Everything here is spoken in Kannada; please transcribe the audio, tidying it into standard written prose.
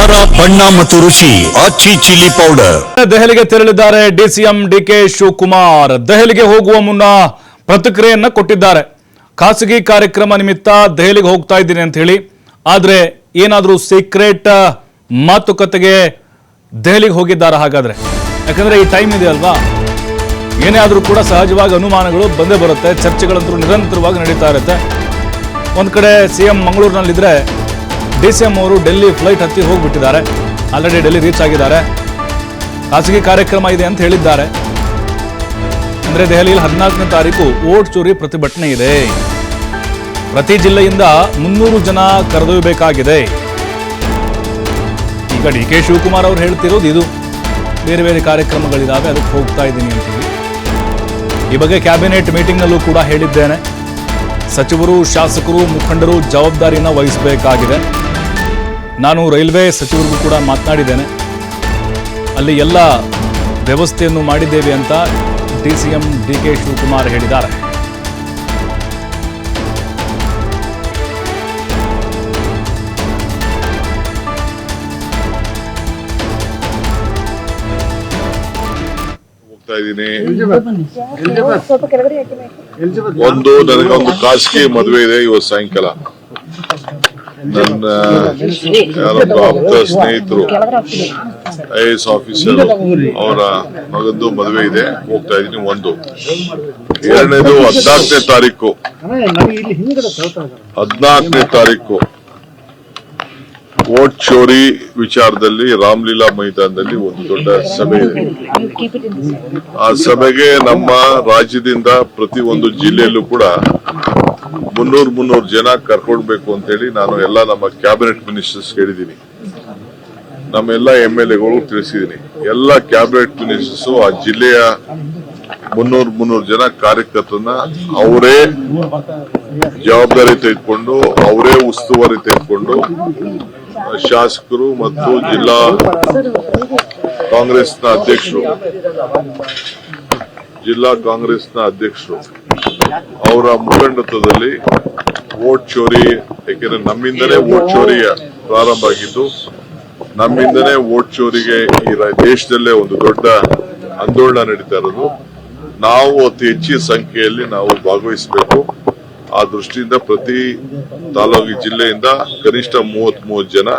ಖಾರ ಬಣ್ಣ ಮತ್ತು ರುಚಿ ಆಚಿ ಚಿಲ್ಲಿ ಪೌಡರ್. ದೆಹಲಿಗೆ ತೆರಳಿದ್ದಾರೆ ಡಿಸಿಎಂ ಡಿಕೆ ಶಿವಕುಮಾರ್. ದೆಹಲಿಗೆ ಹೋಗುವ ಮುನ್ನ ಪ್ರತಿಕ್ರಿಯೆಯನ್ನ ಕೊಟ್ಟಿದ್ದಾರೆ. ಖಾಸಗಿ ಕಾರ್ಯಕ್ರಮ ನಿಮಿತ್ತ ದೆಹಲಿಗೆ ಹೋಗ್ತಾ ಇದ್ದೀನಿ ಅಂತ ಹೇಳಿ, ಆದ್ರೆ ಏನಾದರೂ ಸೀಕ್ರೆಟ್ ಮಾತುಕತೆಗೆ ದೆಹಲಿಗೆ ಹೋಗಿದ್ದಾರೆ ಹಾಗಾದ್ರೆ? ಯಾಕಂದ್ರೆ ಈ ಟೈಮ್ ಇದೆ ಅಲ್ವಾ, ಏನೇ ಆದರೂ ಕೂಡ ಸಹಜವಾಗಿ ಅನುಮಾನಗಳು ಬಂದೇ ಬರುತ್ತೆ. ಚರ್ಚೆಗಳಂತೂ ನಿರಂತರವಾಗಿ ನಡೀತಾ ಇರುತ್ತೆ. ಒಂದ್ ಕಡೆ ಸಿಎಂ ಮಂಗಳೂರಿನಲ್ಲಿದ್ರೆ ಡಿಸಿಎಂ ಅವರು ಡೆಲ್ಲಿ ಫ್ಲೈಟ್ ಹತ್ತಿ ಹೋಗ್ಬಿಟ್ಟಿದ್ದಾರೆ. ಆಲ್ರೆಡಿ ಡೆಲ್ಲಿ ರೀಚ್ ಆಗಿದ್ದಾರೆ. ಖಾಸಗಿ ಕಾರ್ಯಕ್ರಮ ಇದೆ ಅಂತ ಹೇಳಿದ್ದಾರೆ. ಅಂದ್ರೆ ದೆಹಲಿಯಲ್ಲಿ 14ನೇ ತಾರೀಕು ವೋಟ್ ಚೋರಿ ಪ್ರತಿಭಟನೆ ಇದೆ. ಪ್ರತಿ ಜಿಲ್ಲೆಯಿಂದ 300 ಜನ ಕರೆದೊಯ್ಯಬೇಕಾಗಿದೆ. ಈಗ ಡಿಕೆ ಶಿವಕುಮಾರ್ ಅವರು ಹೇಳ್ತಿರೋದು ಇದು. ಬೇರೆ ಬೇರೆ ಕಾರ್ಯಕ್ರಮಗಳಿದಾವೆ, ಅದಕ್ಕೆ ಹೋಗ್ತಾ ಇದ್ದೀನಿ ಅಂತೀವಿ. ಈ ಬಗ್ಗೆ ಕ್ಯಾಬಿನೆಟ್ ಮೀಟಿಂಗ್ನಲ್ಲೂ ಕೂಡ ಹೇಳಿದ್ದೇನೆ. ಸಚಿವರು, ಶಾಸಕರು, ಮುಖಂಡರು ಜವಾಬ್ದಾರಿನ ವಹಿಸಬೇಕಾಗಿದೆ. ನಾನು ರೈಲ್ವೆ ಸಚಿವರಿಗೂ ಕೂಡ ಮಾತನಾಡಿದ್ದೇನೆ. ಅಲ್ಲಿ ಎಲ್ಲ ವ್ಯವಸ್ಥೆಯನ್ನು ಮಾಡಿದ್ದೇವೆ ಅಂತ ಡಿಸಿಎಂ ಡಿಕೆ ಶಿವಕುಮಾರ್ ಹೇಳಿದ್ದಾರೆ. ಒಂದು ನನಗೊಂದು ಖಾಸಗಿ ಮದುವೆ ಇದೆ ಇವತ್ತು ಸಾಯಂಕಾಲ. ನನ್ನ ಯಾರೊಬ್ಬ ಆಪ್ತ ಸ್ನೇಹಿತರು IAS ಆಫೀಸರ್ ಅವರ ಮಗಂದು ಮದುವೆ ಇದೆ, ಹೋಗ್ತಾ ಇದೀನಿ. ಒಂದು ಎರಡನೇದು 14ನೇ ತಾರೀಕು ವೋಟ್ ಚೋರಿ ವಿಚಾರದಲ್ಲಿ ರಾಮಲೀಲಾ ಮೈದಾನದಲ್ಲಿ ಒಂದು ದೊಡ್ಡ ಸಭೆ ಇದೆ. ಆ ಸಭೆಗೆ ನಮ್ಮ ರಾಜ್ಯದಿಂದ ಪ್ರತಿ ಒಂದು ಜಿಲ್ಲೆಯಲ್ಲೂ ಕೂಡ 300 ಜನ ಕರ್ಕೊಡ್ಬೇಕು ಅಂತ ಹೇಳಿ ನಾನು ಎಲ್ಲ ನಮ್ಮ ಕ್ಯಾಬಿನೆಟ್ ಮಿನಿಸ್ಟರ್ಸ್ ಹೇಳಿದ್ದೀನಿ. ನಮ್ಮೆಲ್ಲ MLAಗಳು ತಿಳಿಸಿದ್ದೀನಿ. ಎಲ್ಲ ಕ್ಯಾಬಿನೆಟ್ ಮಿನಿಸ್ಟರ್ಸ್ ಆ ಜಿಲ್ಲೆಯ 300 ಜನ ಕಾರ್ಯಕರ್ತರನ್ನ ಅವರೇ ಜವಾಬ್ದಾರಿ ತೆಗೆದುಕೊಂಡು, ಅವರೇ ಉಸ್ತುವಾರಿ ತೆಗೆದುಕೊಂಡು, ಶಾಸಕರು ಮತ್ತು ಜಿಲ್ಲಾ ಕಾಂಗ್ರೆಸ್ನ ಅಧ್ಯಕ್ಷರು ಅವರ ಮುಖಂಡತ್ವದಲ್ಲಿ ವೋಟ್ ಚೋರಿ, ಯಾಕೆಂದ್ರೆ ನಮ್ಮಿಂದಲೇ ವೋಟ್ ಚೋರಿ ಪ್ರಾರಂಭ ಆಗಿದ್ದು, ನಮ್ಮಿಂದನೇ ವೋಟ್ ಚೋರಿಗೆ ಈ ದೇಶದಲ್ಲೇ ಒಂದು ದೊಡ್ಡ ಆಂದೋಲನ ನಡೀತಾ ಇರೋದು. ನಾವು ಅತಿ ಹೆಚ್ಚಿನ ಸಂಖ್ಯೆಯಲ್ಲಿ ನಾವು ಭಾಗವಹಿಸಬೇಕು. ಆ ದೃಷ್ಟಿಯಿಂದ ಪ್ರತಿ ತಾಲೂಕು ಜಿಲ್ಲೆಯಿಂದ ಕನಿಷ್ಠ 30 ಜನ